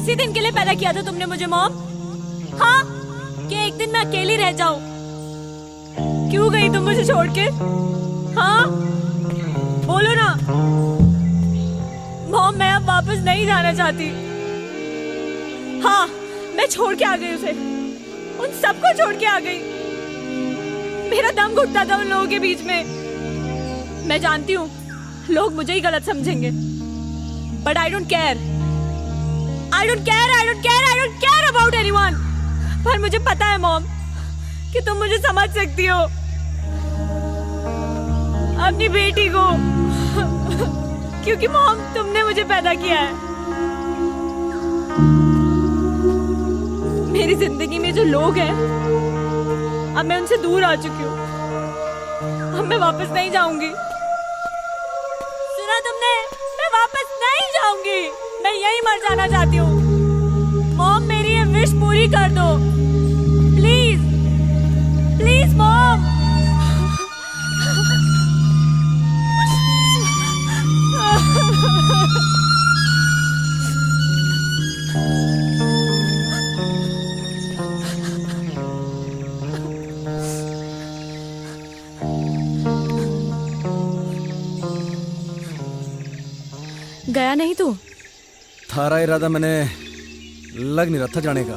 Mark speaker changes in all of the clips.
Speaker 1: इसी दिन के लिए पैदा किया था तुमने मुझे मॉम? हाँ, कि एक दिन मैं अकेली रह जाऊं? क्यों गई तुम मुझे छोड़ के? हाँ, बोलो ना मॉम। मैं अब वापस नहीं जाना चाहती। हाँ, मैं छोड़ के आ गई उसे, उन सबको छोड़ के आ गई। मेरा दम घुटता था उन लोगों के बीच में। मैं जानती हूँ लोग मुझे ही गलत समझेंगे, but I don't care. I don't care about anyone। पर मुझे पता है मॉम कि तुम मुझे समझ सकती हो, अपनी बेटी को। क्योंकि मॉम तुमने मुझे पैदा किया है। मेरी जिंदगी में जो लोग हैं, अब मैं उनसे दूर आ चुकी हूँ। अब मैं वापस नहीं जाऊंगी। सुना तुमने? मैं वापस नहीं जाऊंगी। मैं यहीं मर जाना चाहती हूँ। मॉम मेरी ये विश पूरी कर दो प्लीज, प्लीज मॉम। गया नहीं तू?
Speaker 2: थारा इरादा मैंने लग नहीं रहा था जाने का।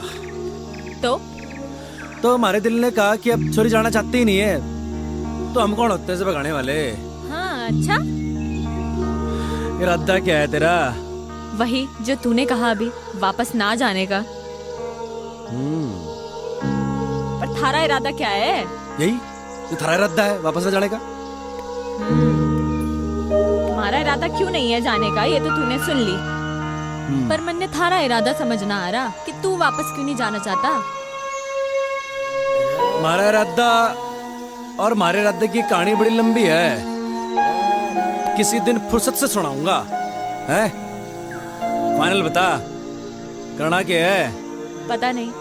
Speaker 2: तो हमारे दिल ने कहा कि अब छोरी जाना चाहती ही नहीं है, तो हम कौन होते हैं भगाने वाले?
Speaker 1: हाँ, अच्छा।
Speaker 2: इरादा क्या है तेरा?
Speaker 1: वही जो तूने कहा अभी, वापस ना जाने का। पर थारा इरादा क्या है?
Speaker 2: यही जो थारा इरादा है, वापस ना जाने का।
Speaker 1: हमारा इरादा क्यों नहीं है जाने का, ये तो तूने सुन ली। पर मन ने थारा इरादा समझना आ रहा कि तू वापस क्यों नहीं जाना चाहता।
Speaker 2: हमारा इरादा और हमारे इरादे की कहानी बड़ी लंबी है, किसी दिन फुर्सत से सुनाऊंगा। है फाइनल बता, करना क्या है?
Speaker 1: पता नहीं,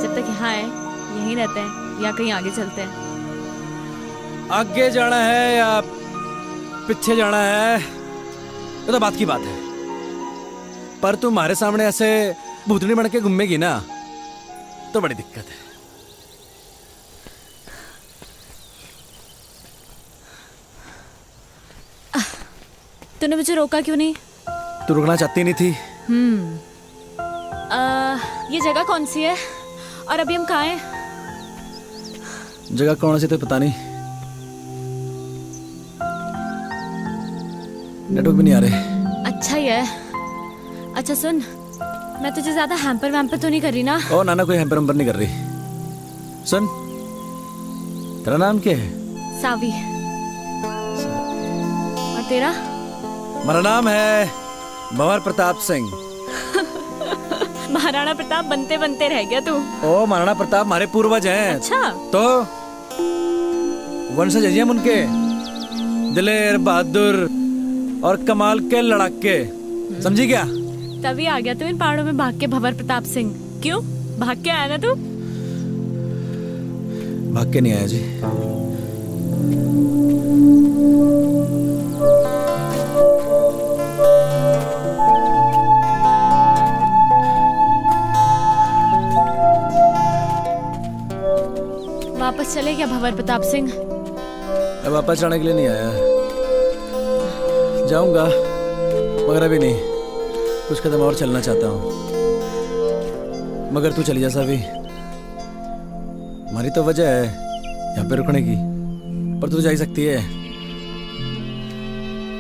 Speaker 1: जब तक यहाँ है यहीं रहते हैं या कहीं आगे चलते हैं।
Speaker 2: आगे जाना है या पीछे जाना है ये तो बात की बात है, पर तू हमारे सामने ऐसे भूतनी बन के घूमेगी ना तो बड़ी दिक्कत है।
Speaker 1: तूने मुझे रोका क्यों नहीं?
Speaker 2: तू रुकना चाहती नहीं थी।
Speaker 1: ये जगह कौन सी है और अभी हम कहाँ हैं?
Speaker 2: जगह कौन सी तो पता नहीं, नेटवर्क भी नहीं आ रहे।
Speaker 1: अच्छा ही है। अच्छा सुन, मैं तुझे ज्यादा हैम्पर वैम्पर तो नहीं कर रही ना?
Speaker 2: ओ नाना, कोई हैम्पर वैम्पर नहीं कर रही। सुन, तेरा नाम क्या है?
Speaker 1: सावी। और तेरा?
Speaker 2: मेरा नाम है भंवर प्रताप सिंह।
Speaker 1: महाराणा प्रताप बनते बनते रह गया तू।
Speaker 2: ओ महाराणा प्रताप हमारे पूर्वज हैं।
Speaker 1: अच्छा,
Speaker 2: तो वंशज हैं उनके, दिलेर बहादुर और कमाल के लड़ाके, समझी क्या?
Speaker 1: तभी आ गया तू इन पहाड़ों में भाग के भंवर प्रताप सिंह। क्यों भाग के आया ना तू?
Speaker 2: भाग के नहीं आया जी।
Speaker 1: वापस चले क्या भंवर प्रताप सिंह?
Speaker 2: अब वापस जाने के लिए नहीं आया, जाऊंगा मगर अभी नहीं, कुछ कदम और चलना चाहता हूँ। मगर तू चली जा सावी, हमारी तो वजह है यहाँ पे रुकने की, पर तू जा ही सकती है।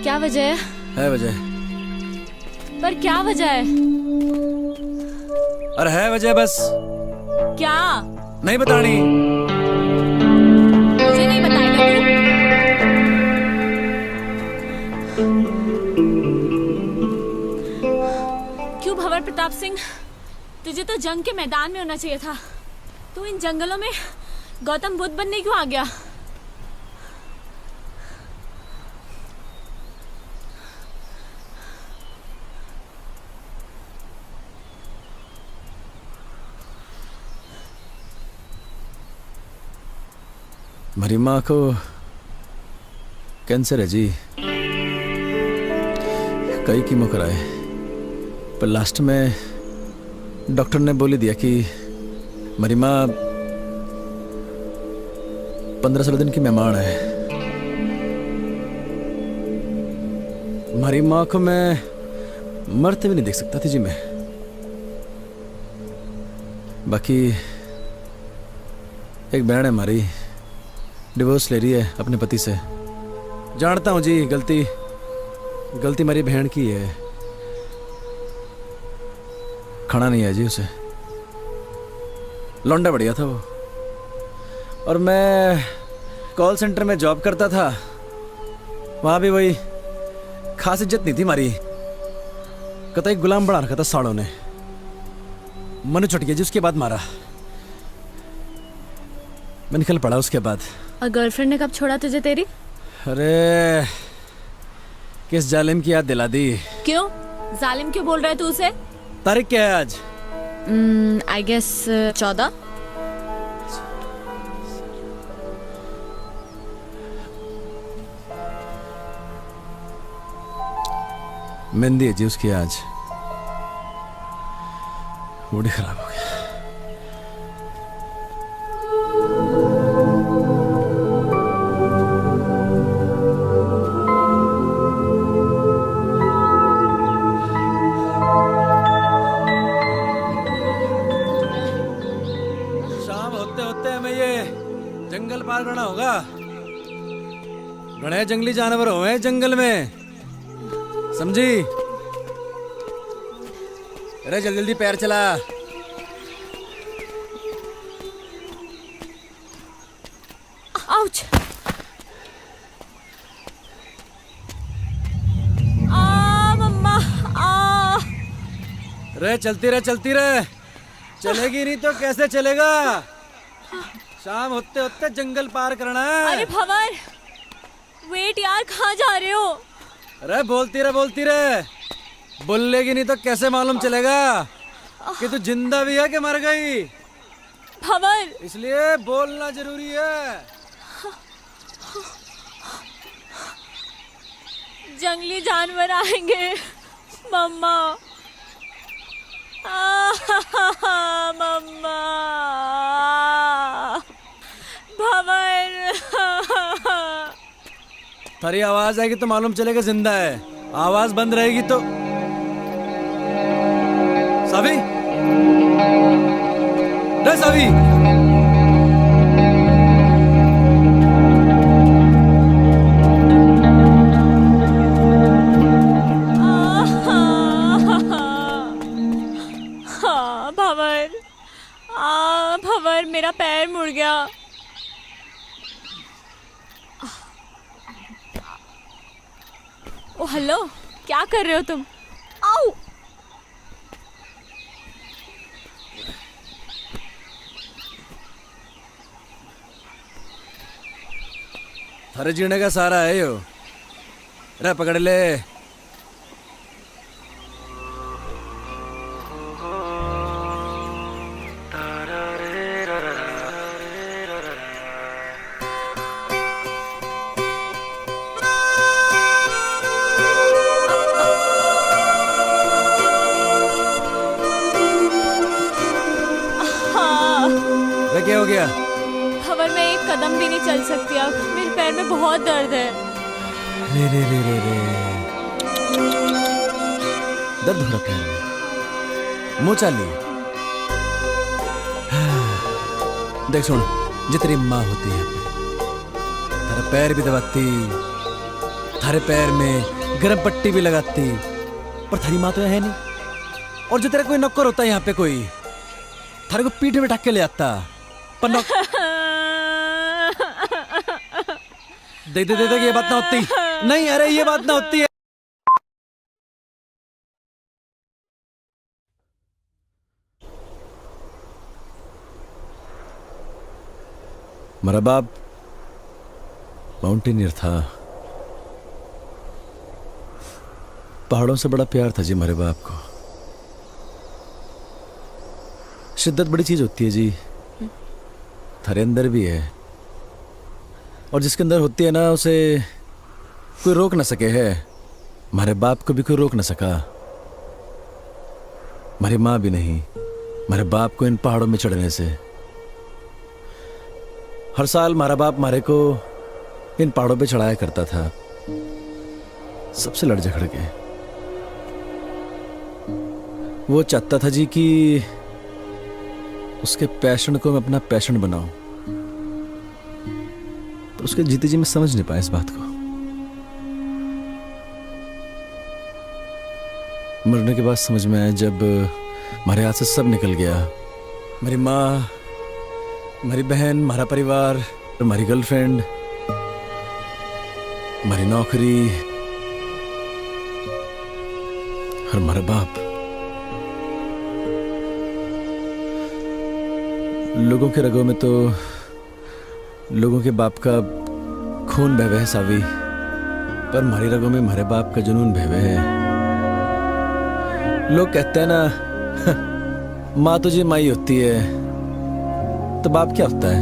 Speaker 1: क्या वजह
Speaker 2: है वजह,
Speaker 1: पर क्या वजह है?
Speaker 2: और है वजह बस।
Speaker 1: क्या?
Speaker 2: नहीं बतानी।
Speaker 1: मुझे नहीं बताएगा तू? क्यों भंवर प्रताप सिंह, तुझे तो जंग के मैदान में होना चाहिए था। तू इन जंगलों में गौतम बुद्ध बनने क्यों आ गया?
Speaker 2: मेरी माँ को कैंसर है जी, कई कीमो कराए, पर लास्ट में डॉक्टर ने बोल ही दिया कि मेरी माँ 15-16 दिन की मेहमान है। हमारी माँ को मैं मरते भी नहीं देख सकता थी जी मैं। बाकी एक बहन है हमारी, डिवोर्स ले रही है अपने पति से। जानता हूँ जी, गलती मेरी बहन की है। खाना नहीं है जी उसे। लौंडा बढ़िया था वो। और मैं कॉल सेंटर में जॉब करता था, वहाँ भी वही खास इज्जत नहीं थी हमारी। कतई गुलाम बना रखा था साड़ों ने। मनु चट गया जी, उसके बाद मारा। मैं निकल पड़ा उसके बाद।
Speaker 1: और गर्लफ्रेंड ने कब छोड़ा तुझे तेरी?
Speaker 2: अरे किस जालिम की याद दिला दी।
Speaker 1: क्यों जालिम क्यों बोल रहा है तू उसे?
Speaker 2: तारीख क्या है आज?
Speaker 1: I guess 14।
Speaker 2: मेहंदी है जी उसकी आज। मूड ही खराब हो गया। शाम होते होते हमें ये जंगल पार करना होगा। बड़े जंगली जानवर हुए जंगल में, समझी? अरे जल्दी जल्दी पैर चला।
Speaker 1: आउच। आ मम्मा आ।
Speaker 2: रे चलती रहे चलती रहे। चलेगी नहीं तो कैसे चलेगा? शाम होते होते जंगल पार करना है।
Speaker 1: अरे भंवर वेट यार, कहाँ जा रहे हो?
Speaker 2: अरे बोलती रहे। बोलेगी नहीं तो कैसे मालूम चलेगा कि तू जिंदा भी है कि मर गई?
Speaker 1: भंवर
Speaker 2: इसलिए बोलना जरूरी है।
Speaker 1: जंगली जानवर आएंगे मम्मा। मम्मा भंवर।
Speaker 2: थारी आवाज आएगी तो मालूम चलेगा जिंदा है। आवाज बंद रहेगी तो सावी, रे सावी।
Speaker 1: हाँ भंवर। भंवर मेरा पैर मुड़ गया। ओ हेलो, क्या कर रहे हो तुम? आओ।
Speaker 2: थारे जीने का सारा है यो। रे पकड़ ले। रे क्या हो गया?
Speaker 1: भंवर मैं एक कदम भी नहीं चल सकती अब। मेरे पैर में बहुत दर्द है।
Speaker 2: रे दर्द हो रहा पैर में। मुँह चाली। देख सुन, जो तेरी माँ होती है तेरा पैर भी दबाती, थारे पैर में गर्म पट्टी भी लगाती, पर थारी माँ तो है नहीं। और जो तेरा कोई नौकर होता है यहाँ पे कोई, थारे को पीठ में ढक के ले आता। पर देख ये बात ना होती। नहीं अरे ये बात ना होती है। मेरा बाप माउंटेनियर था। पहाड़ों से बड़ा प्यार था जी मेरे बाप को। शिद्दत बड़ी चीज होती है जी, थारे अंदर भी है। और जिसके अंदर होती है ना, उसे कोई रोक ना सके है। हमारे बाप को भी कोई रोक ना सका, हमारी माँ भी नहीं। मेरे बाप को इन पहाड़ों में चढ़ने से। हर साल हमारा बाप मारे को इन पहाड़ों पे चढ़ाया करता था, सबसे लड़ झगड़ के। वो चाहता था जी कि उसके पैशन को मैं अपना पैशन बनाऊं, पर उसके जीते जी मैं समझ नहीं पाया इस बात को। मरने के बाद समझ में आया जब हमारे हाथ से सब निकल गया। मेरी माँ, मेरी बहन, हमारा परिवार, हमारी गर्लफ्रेंड, हमारी नौकरी और हमारा बाप। लोगों के रगों में तो लोगों के बाप का खून बह है सावी, पर हमारी रगों में हमारे बाप का जुनून बह है। लोग कहते हैं ना माँ तुझे माई होती है, तो बाप क्या होता है?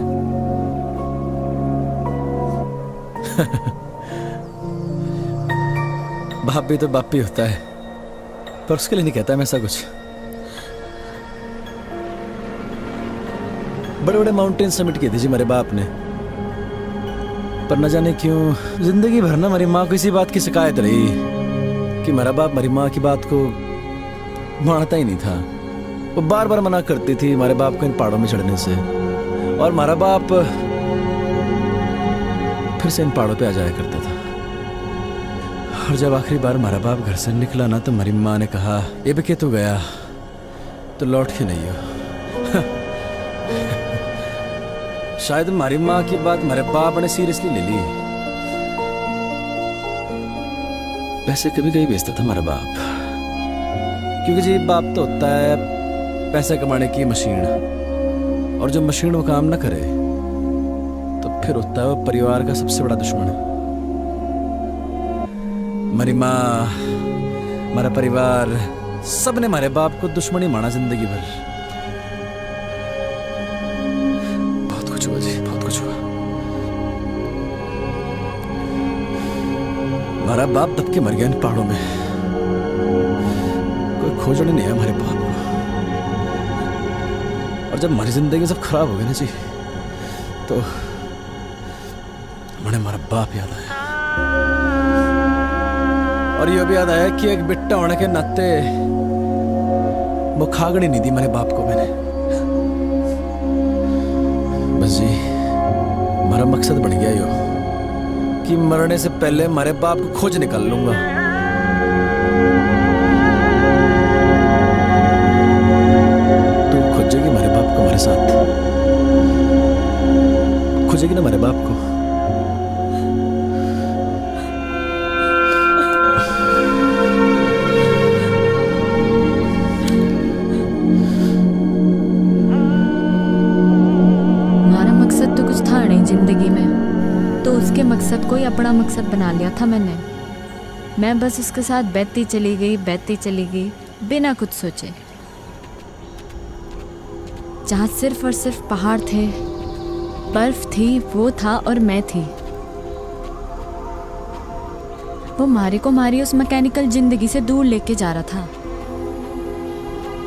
Speaker 2: बाप भी तो बाप ही होता है, पर उसके लिए नहीं कहता मैं ऐसा कुछ। बड़े बड़े माउंटेन समिट किए थे जी हमारे बाप ने, पर न जाने क्यों जिंदगी भर ना हमारी माँ को इसी बात की शिकायत रही कि हमारा बाप हमारी माँ की बात को मानता ही नहीं था। वो बार बार मना करती थी हमारे बाप को इन पहाड़ों में चढ़ने से, और हमारा बाप फिर से इन पहाड़ों पे आ जाया करता था। और जब आखिरी बार हमारा बाप घर से निकला ना, तो हमारी माँ ने कहा ये भी तू गया तो लौट के नहीं हो। शायद हमारी माँ की बात हमारे बाप ने सीरियसली ले ली। पैसे कभी कभी भेजता था हमारा बाप, क्योंकि जी बाप तो होता है पैसे कमाने की मशीन, और जो मशीन वो काम ना करे तो फिर होता है वो परिवार का सबसे बड़ा दुश्मन। हमारी माँ, हमारा परिवार, सब ने हमारे बाप को दुश्मन ही माना जिंदगी भर। बहुत कुछ हुआ जी, बहुत कुछ हुआ। हमारा बाप दब के मर गया इन पहाड़ों में। कोई खोजने नहीं है हमारे बाप को। और जब हमारी जिंदगी सब खराब हो गई ना जी, तो मैंने हमारा बाप याद आया। और ये भी याद आया कि एक बिट्टा होने के नाते वो खागड़ी नहीं दी मेरे बाप को मैंने। बस जी हमारा मकसद बन गया यो कि मरने से पहले हमारे बाप को खोज निकाल लूंगा। तू खोजेगी हमारे बाप को हमारे साथ, खोजेगी ना हमारे बाप को।
Speaker 1: जिंदगी में तो उसके मकसद को ही अपना मकसद बना लिया था मैंने। मैं बस उसके साथ बहती चली गई बिना कुछ सोचे। जहाँ सिर्फ और सिर्फ पहाड़ थे, बर्फ थी, वो था और मैं थी। वो मारे को मारी उस मैकेनिकल जिंदगी से दूर लेके जा रहा था।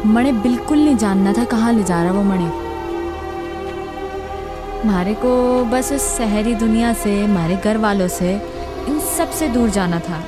Speaker 1: मणे बिल्कुल नहीं जानना था कहाँ ले जा रहा वो मणे। मारे को बस उस शहरी दुनिया से, हमारे घर वालों से, इन सब से दूर जाना था।